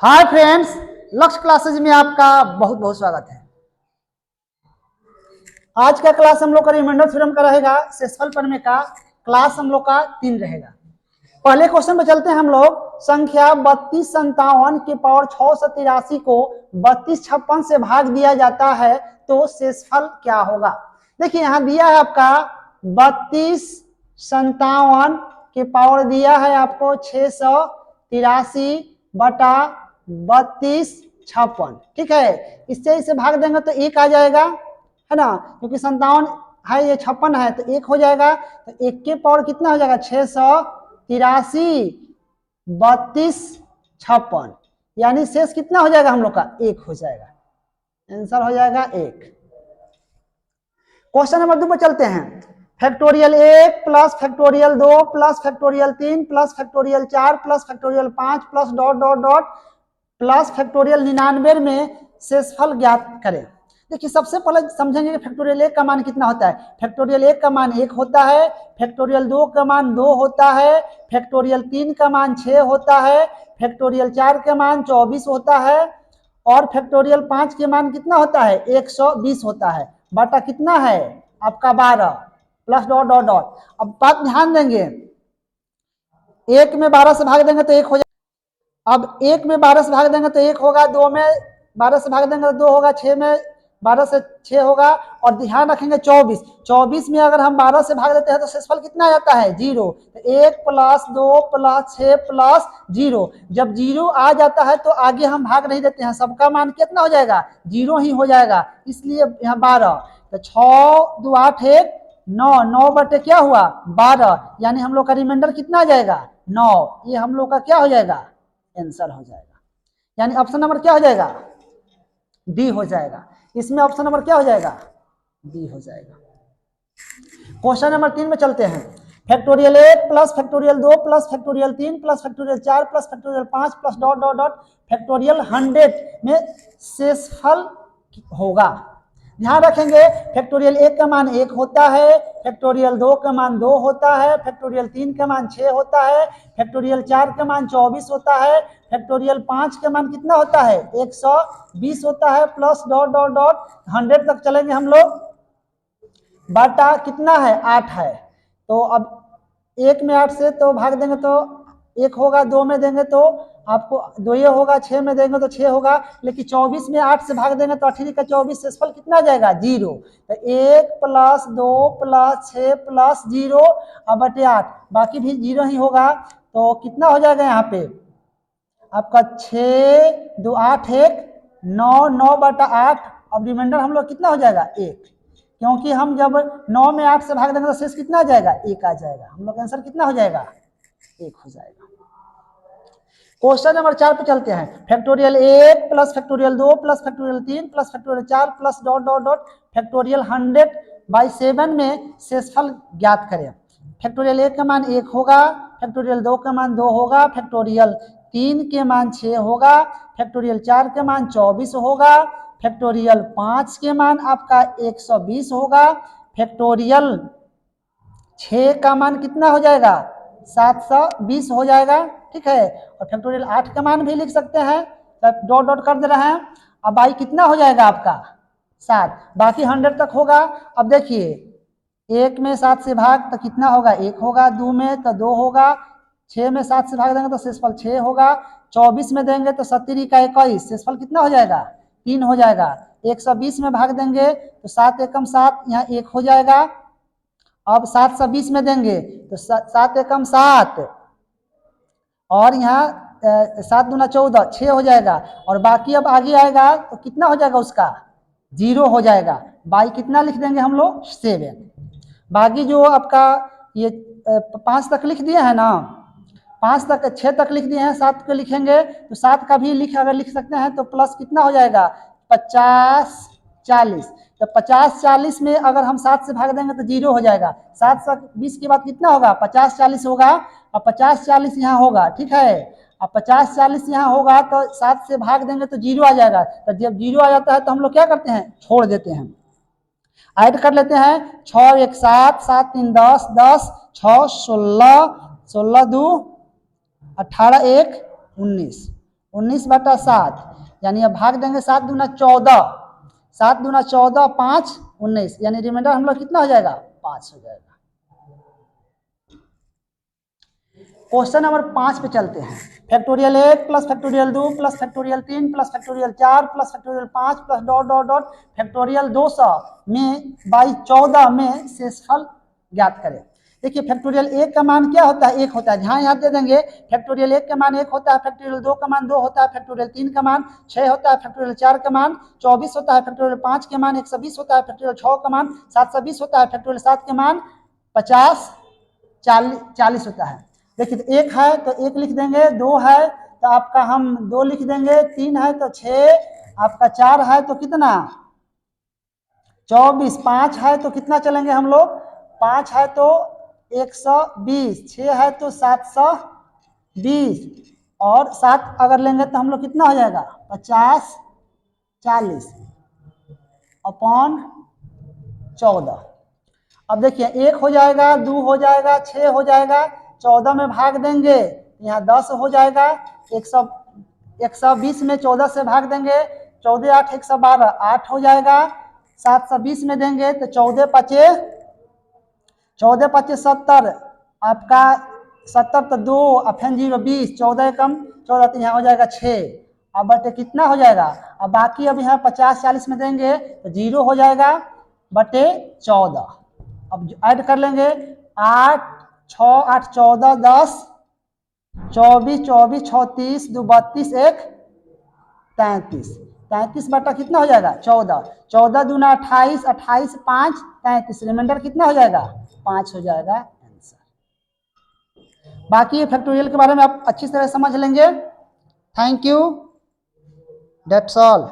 Hi friends, लक्ष्य classes में आपका बहुत बहुत स्वागत है। आज का क्लास हम लोग का रिमाइंडर थ्योरम का रहेगा। सेक्सुअल पढ़ने का क्लास हम लोग का 3 रहेगा। पहले क्वेश्चन पे चलते हैं हम लोग। संख्या 3257 के पावर 683 को 3256 से भाग दिया जाता है तो शेषफल क्या होगा। देखिए यहाँ दिया है आपका 3257 के पावर दिया है आपको 683 बटा 3256। ठीक है, इससे इसे भाग देंगे तो 1 आ जाएगा, है ना, क्योंकि 57 है, ये 56 है तो 1 हो जाएगा। तो 1 के पावर कितना हो जाएगा 683 3256, यानी शेष कितना हो जाएगा हम लोग का 1 हो जाएगा। आंसर हो जाएगा 1। क्वेश्चन नंबर 2 पर चलते हैं। Factorial 1 plus factorial 2 plus factorial 3 plus factorial 4 plus factorial 5 plus dot dot dot plus factorial 99 में शेषफल ज्ञात करें। देखिए सबसे पहले समझेंगे कि फैक्टोरियल 1 का मान कितना होता है। फैक्टोरियल 1 का मान 1 होता है, फैक्टोरियल 2 का मान 2 होता है, फैक्टोरियल 3 का मान 6 होता है, फैक्टोरियल 4 का मान 24 होता है और फैक्टोरियल 5 के मान कितना होता है 120 होता है। बटा कितना है आपका 12 प्लस डॉट डॉट डॉट। अब बात ध्यान देंगे, 1 में 12 से भाग देंगे तो 1 हो जाएगा। अब 1 में 12 से भाग देंगे तो 1 होगा, 2 में 12 से भाग देंगे तो 2 होगा, 6 में 12 से 6 होगा और ध्यान रखेंगे 24 में अगर हम 12 से भाग देते हैं तो शेषफल कितना आ जाता है 0। तो 1 प्लस 2 प्लस 6 प्लस 0। जब 0 आ जाता है तो आगे हम भाग नहीं देते हैं, सबका मान कितना हो जाएगा 0 ही हो जाएगा, इसलिए यहाँ 12। तो 6 2 8 1 9, 9 बटे क्या हुआ 12, यानी हम लोग का रिमाइंडर कितना आ जाएगा 9। ये हम लोग का क्या हो जाएगा आंसर हो जाएगा, यानी ऑप्शन नंबर क्या हो जाएगा डी हो जाएगा। इसमें ऑप्शन नंबर क्या हो जाएगा डी हो जाएगा। क्वेश्चन नंबर 3 में चलते हैं। Factorial 1 plus factorial 2 plus factorial 3 plus factorial 4 plus factorial 5 plus dot dot dot factorial 100 में शेषफल होगा। ध्यान रखेंगे फैक्टोरियल 1 का मान 1 होता है, फैक्टोरियल 2 का मान 2 होता है, फैक्टोरियल 3 का मान 6 होता है, फैक्टोरियल 4 का मान 24 होता है, फैक्टोरियल 5 का मान कितना होता है 120 होता है प्लस डॉट डॉट डॉट 100 तक चलेंगे हम लोग। बटा कितना है 8 है, तो अब 1 में 8 से तो भाग देंगे तो 1 होगा, 2 में देंगे तो आपको 2 ये होगा, 6 में देंगे तो 6 होगा, लेकिन 24 में 8 से भाग देंगे तो 18 का 24 शेषफल कितना आ जाएगा 0। तो 1 प्लस 2 प्लस 6 प्लस 0 और बटे 8, बाकी भी 0 ही होगा। तो कितना हो जाएगा यहाँ पे आपका 6 2 8 1 9, 9 बटा 8। अब रिमाइंडर हम लोग कितना हो जाएगा 1, क्योंकि हम जब 9 में 8 से भाग देंगे तो शेष कितना आ जाएगा 1 आ जाएगा। हम लोग आंसर कितना हो जाएगा 1 हो जाएगा। क्वेश्चन नंबर 4 पे चलते हैं। Factorial 1 plus factorial 2 plus factorial 3 plus factorial 4 plus dot dot dot factorial 100/7 में शेषफल ज्ञात करें। फैक्टोरियल 1 का मान 1 होगा, फैक्टोरियल 2 का मान 2 होगा, फैक्टोरियल 3 के मान 6 होगा, फैक्टोरियल 4 के मान 24 होगा, फैक्टोरियल 5 के मान आपका 120 होगा, फैक्टोरियल 6 का मान कितना हो जाएगा 720 हो जाएगा। ठीक है, और फैक्टोरियल 8 का मान भी लिख सकते हैं, डॉट डॉट कर दे रहे हैं। अब आई कितना हो जाएगा आपका 7, बाकी 100 तक होगा। अब देखिए 1 में 7 से भाग तो कितना होगा 1 होगा, 2 में तो 2 होगा, 6 में 7 से भाग देंगे तो शेषफल 6 होगा, 24 में देंगे तो 70 का 21 शेषफल कितना हो जाएगा 3 हो जाएगा। 120 में भाग देंगे तो 7 एकम 7, यहाँ 1 हो जाएगा। अब 720 में देंगे तो 7 एकम 7 और यहाँ 7 दूना 14 6 हो जाएगा, और बाकी अब आगे आएगा तो कितना हो जाएगा उसका 0 हो जाएगा। बाई कितना लिख देंगे हम लोग 7। बाकी जो आपका ये 5 तक लिख दिए हैं ना, 5 तक 6 तक लिख दिए हैं, 7 को लिखेंगे तो 7 का भी अगर लिख सकते हैं तो प्लस कितना हो जाएगा 50 40। तो 50 40 में अगर हम 7 से भाग देंगे तो 0 हो जाएगा। 7 से 20 के बाद कितना होगा 50 40 होगा, और 50 40 यहाँ होगा। ठीक है, अब 50 40 यहाँ होगा तो 7 से भाग देंगे तो 0 आ जाएगा। तो जब 0 आ जाता है तो हम लोग क्या करते हैं छोड़ देते हैं, ऐड कर लेते हैं। 6 1 7 7 3 10 10 6 16 16 2 18 1 19। 19/7, यानी अब भाग देंगे 7 दूना 14, 7 दूना 14, 5 19, यानी रिमाइंडर हम लोग कितना हो जाएगा 5 हो जाएगा। क्वेश्चन नंबर 5 पे चलते हैं। Factorial 1 plus factorial 2 plus factorial 3 plus factorial 4 plus factorial 5 plus dot dot dot factorial 200 में बाई 14 में शेषफल ज्ञात करें। देखिए फैक्टोरियल 1 का मान क्या होता है 1 होता है, जहाँ यहाँ दे देंगे फैक्टोरियल 1 का मान 1 होता है, फैक्टोरियल 2 का मान 2 होता है, फैक्टोरियल 3 का मान 6 होता है, फैक्टोरियल 4 का मान 24 होता है, फैक्टोरियल 5 के मान 120 होता है, फैक्टोरियल 6 का मान 720 होता है, फैक्टोरियल 7 के मान 50 40 होता है। देखिए तो 1 है तो 1 लिख देंगे, 2 है तो आपका हम 2 लिख देंगे, 3 है तो 6, आपका 4 है तो कितना 24, 5 है तो कितना चलेंगे हम लोग 5 है तो 120, 6 है तो 720 और 7 अगर लेंगे तो हम लोग कितना हो जाएगा 50 40 अपॉन 14। अब देखिए 1 हो जाएगा, 2 हो जाएगा, 6 हो जाएगा, 14 में भाग देंगे यहाँ 10 हो जाएगा, 120 में 14 से भाग देंगे 14 8 112 8 हो जाएगा, 720 में देंगे तो 14 पचे 70, आपका 70 तो 2 फिर 0 20, 14 कम 14 तो यहाँ हो जाएगा 6, अब बटे कितना हो जाएगा, अब बाकी अब यहाँ 50 40 में देंगे तो 0 हो जाएगा बटे 14। अब ऐड कर लेंगे 8 6 8 14 10 24 24 36 2 32 1 33, 33 बटा कितना हो जाएगा 14, 14 दूना 28, 28 5 33, रिमाइंडर कितना हो जाएगा 5 हो जाएगा आंसर। बाकी फैक्टोरियल के बारे में आप अच्छी तरह समझ लेंगे। Thank you, that's all.